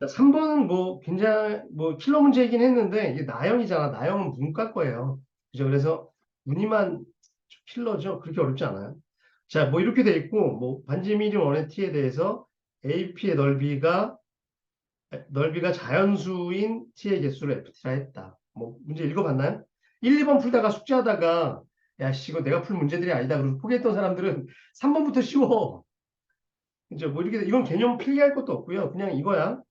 3번은 뭐 굉장히 뭐 킬러 문제이긴 했는데 이게 나형이잖아. 나형은 문과 거예요. 그죠? 그래서 무늬만 킬러죠. 그렇게 어렵지 않아요. 자, 뭐 이렇게 돼 있고 뭐 반지름 원의 t에 대해서 AP의 넓이가 자연수인 t의 개수를 ft라 했다. 뭐 문제 읽어봤나요? 1, 2번 풀다가 숙제하다가 야, 씨, 이거 내가 풀 문제들이 아니다. 그러고 포기했던 사람들은 3번부터 쉬워. 이제 뭐 이렇게 이건 개념 필기할 것도 없고요. 그냥 이거야.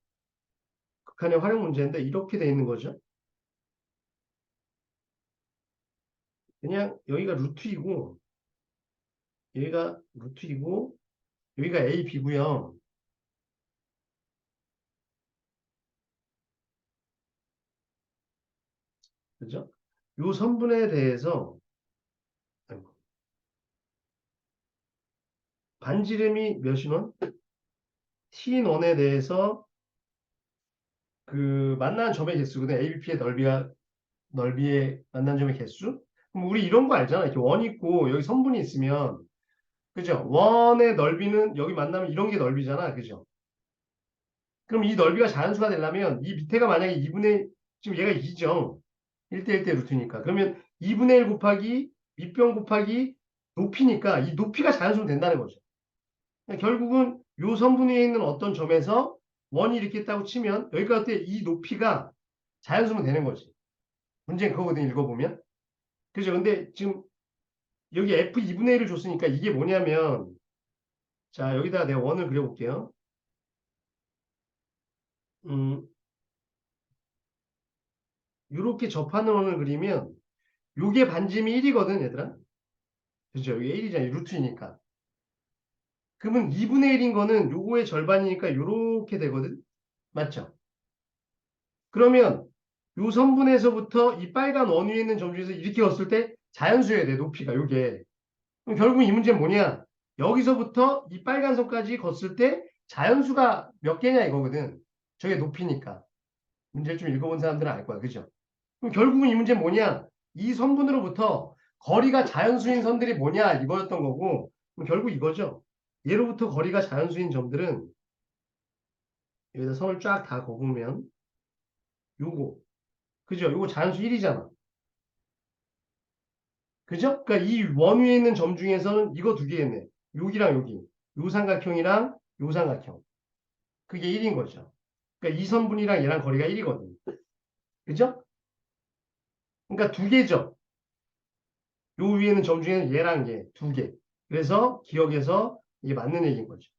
극한의 활용 문제인데 이렇게 돼 있는 거죠. 그냥 여기가 루트이고 여기가 루트이고 여기가 A, B고요. 그죠? 요 선분에 대해서 아이고, 반지름이 몇인원? T인원에 대해서 그 만나는 점의 개수거든. ABP의 넓이의 만나는 점의 개수? 그럼 우리 이런 거 알잖아. 이렇게 원 있고 여기 선분이 있으면 그죠? 원의 넓이는 여기 만나면 이런 게 넓이잖아. 그죠? 그럼 이 넓이가 자연수가 되려면 이 밑에가 만약에 2분의 지금 얘가 2죠. 1대 1대 루트니까. 그러면 2분의 1 곱하기 밑변 곱하기 높이니까 이 높이가 자연수면 된다는 거죠. 그러니까 결국은 요 선분 위에 있는 어떤 점에서 원이 이렇게 있다고 치면 여기가 어때? 이 높이가 자연수면 되는 거지. 문제는 그거거든 읽어보면. 그죠? 근데 지금 여기 F 2분의 1을 줬으니까 이게 뭐냐면 자 여기다가 내가 원을 그려볼게요. 음, 이렇게 접하는 원을 그리면 요게 반지름이 1이거든 얘들아. 그죠? 이게 1이잖아. 루트이니까. 그러면 2분의 1인 거는 요거의 절반이니까 요렇게 되거든. 맞죠? 그러면 요 선분에서부터 이 빨간 원 위에 있는 점 중에서 이렇게 었을 때 자연수여야 돼. 높이가 요게. 그럼 결국 이 문제는 뭐냐? 여기서부터 이 빨간 선까지 걷을 때 자연수가 몇 개냐 이거거든. 저게 높이니까. 문제를 좀 읽어본 사람들은 알 거야. 그죠? 그럼 결국은 이 문제는 뭐냐? 이 선분으로부터 거리가 자연수인 선들이 뭐냐 이거였던 거고 그럼 결국 이거죠. 얘로부터 거리가 자연수인 점들은 여기다 선을 쫙 다 그으면 요거 그죠? 요거 자연수 1이잖아. 그죠? 그러니까 이 원 위에 있는 점 중에서는 이거 두 개겠네. 여기랑 여기. 요 삼각형이랑 요 삼각형. 그게 1인 거죠. 그러니까 이 선분이랑 얘랑 거리가 1이거든. 그죠? 그러니까 두 개죠. 요 위에 있는 점 중에는 얘랑 얘 두 개. 그래서 기억해서 이게 맞는 얘기인 거죠.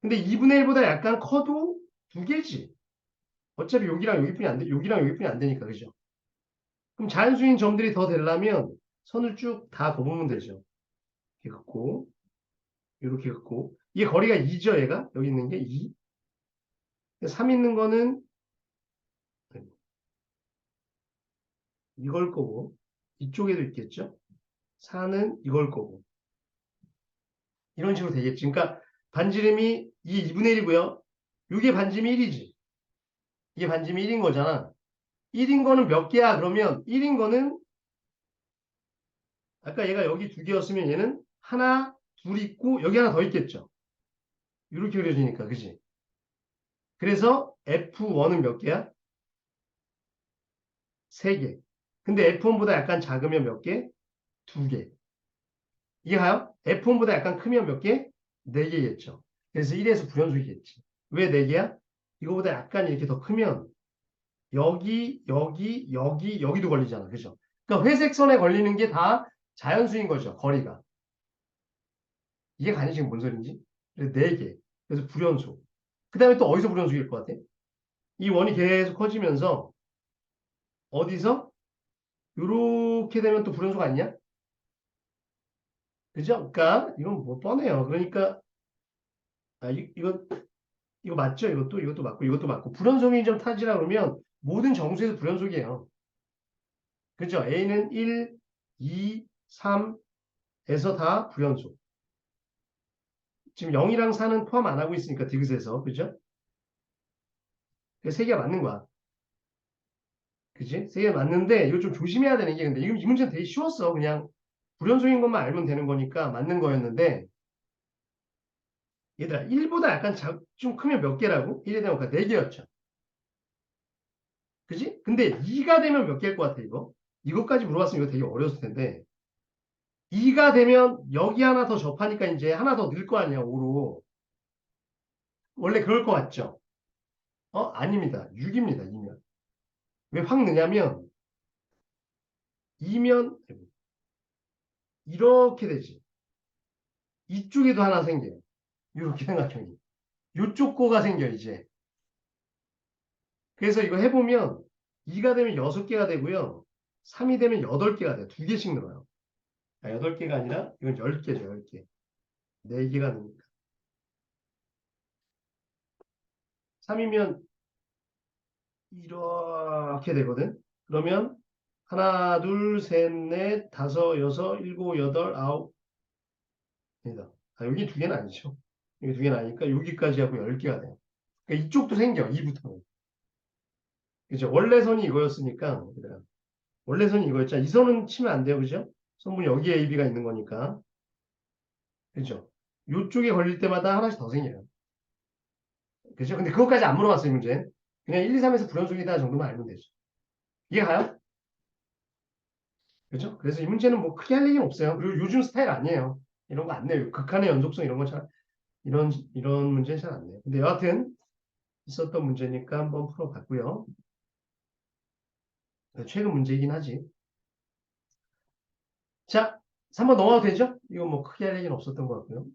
근데 2분의 1보다 약간 커도 두 개지. 어차피 여기랑 여기뿐이 안 돼. 여기랑 여기뿐이 안 되니까. 그죠? 그럼 자연수인 점들이 더 되려면 선을 쭉 다 그으면 되죠. 이렇게 긋고, 이렇게 긋고. 이게 거리가 2죠, 얘가? 여기 있는 게 2. 3 있는 거는 이걸 거고, 이쪽에도 있겠죠? 4는 이걸 거고. 이런 식으로 되겠지. 그러니까 반지름이 이 2분의 1이고요. 이게 반지름이 1이지. 이게 반지름이 1인 거잖아. 1인 거는 몇 개야? 그러면 1인 거는 아까 얘가 여기 두 개였으면 얘는 하나, 둘 있고 여기 하나 더 있겠죠. 이렇게 그려지니까, 그지? 그래서 F1은 몇 개야? 세 개. 근데 F1보다 약간 작으면 몇 개? 두 개. 이해가요? F1보다 약간 크면 몇 개? 네 개겠죠. 그래서 1에서 불연속이겠지. 왜 네 개야? 이거보다 약간 이렇게 더 크면 여기, 여기, 여기, 여기도 걸리잖아. 그죠? 그러니까 회색 선에 걸리는 게 다 자연수인 거죠. 거리가. 이게 가니 지금 뭔 소린지? 그래서 네 개. 그래서 불연속. 그 다음에 또 어디서 불연속일 것 같아? 이 원이 계속 커지면서 어디서? 이렇게 되면 또 불연속 아니냐? 그죠? 그러니까 이건 뭐 뻔해요. 그러니까 아, 이거 맞죠? 이것도 맞고 이것도 맞고 불연속이 좀 타지라 그러면 모든 정수에서 불연속이에요. 그죠? A는 1, 2, 3에서 다 불연속. 지금 0이랑 4는 포함 안 하고 있으니까 디귿에서 그죠? 세 개가 맞는 거야. 그지? 세 개가 맞는데 이거 좀 조심해야 되는 게 근데 이 문제는 되게 쉬웠어. 그냥 불연속인 것만 알면 되는 거니까 맞는 거였는데 얘들아, 1보다 약간 좀 크면 몇 개라고? 1에 대한 거 4개였죠. 그지? 근데 2가 되면 몇 개일 것 같아, 이거? 이것까지 물어봤으면 이거 되게 어려웠을 텐데. 2가 되면 여기 하나 더 접하니까 이제 하나 더 늘 거 아니야, 5로. 원래 그럴 것 같죠? 아닙니다. 6입니다, 2면. 왜 확 느냐면, 2면 이렇게 되지. 이쪽에도 하나 생겨요. 이렇게 삼각형이. 이쪽 거가 생겨, 이제. 그래서 이거 해보면 2가 되면 6개가 되고요. 3이 되면 8개가 돼요. 2개씩 늘어요. 8개가 아니라 이건 10개죠, 10개. 4개가 됩니다. 3이면 이렇게 되거든. 그러면 하나, 둘, 셋, 넷, 다섯, 여섯, 일곱, 여덟, 아홉. 아니다. 여기 2개는 아니죠. 여기 2개는 아니니까 여기까지 하고 10개가 돼요. 그러니까 이쪽도 생겨, 2부터는. 그죠? 원래 선이 이거였으니까. 원래 선이 이거였잖아. 이 선은 치면 안 돼요. 그죠? 선분 여기에 AB가 있는 거니까. 그죠? 요쪽에 걸릴 때마다 하나씩 더 생겨요. 그죠? 근데 그것까지 안 물어봤어요, 문제. 그냥 1, 2, 3에서 불연속이다 정도만 알면 되죠. 이해 가요? 그죠? 그래서 이 문제는 뭐 크게 할 얘기는 없어요. 그리고 요즘 스타일 아니에요. 이런 거 안 내요. 극한의 연속성 이런 거 잘, 이런 문제는 잘 안 내요. 근데 여하튼 있었던 문제니까 한번 풀어봤고요. 최근 문제이긴 하지. 자, 3번 넘어가도 되죠? 이거 뭐 크게 할 얘기는 없었던 것 같고요.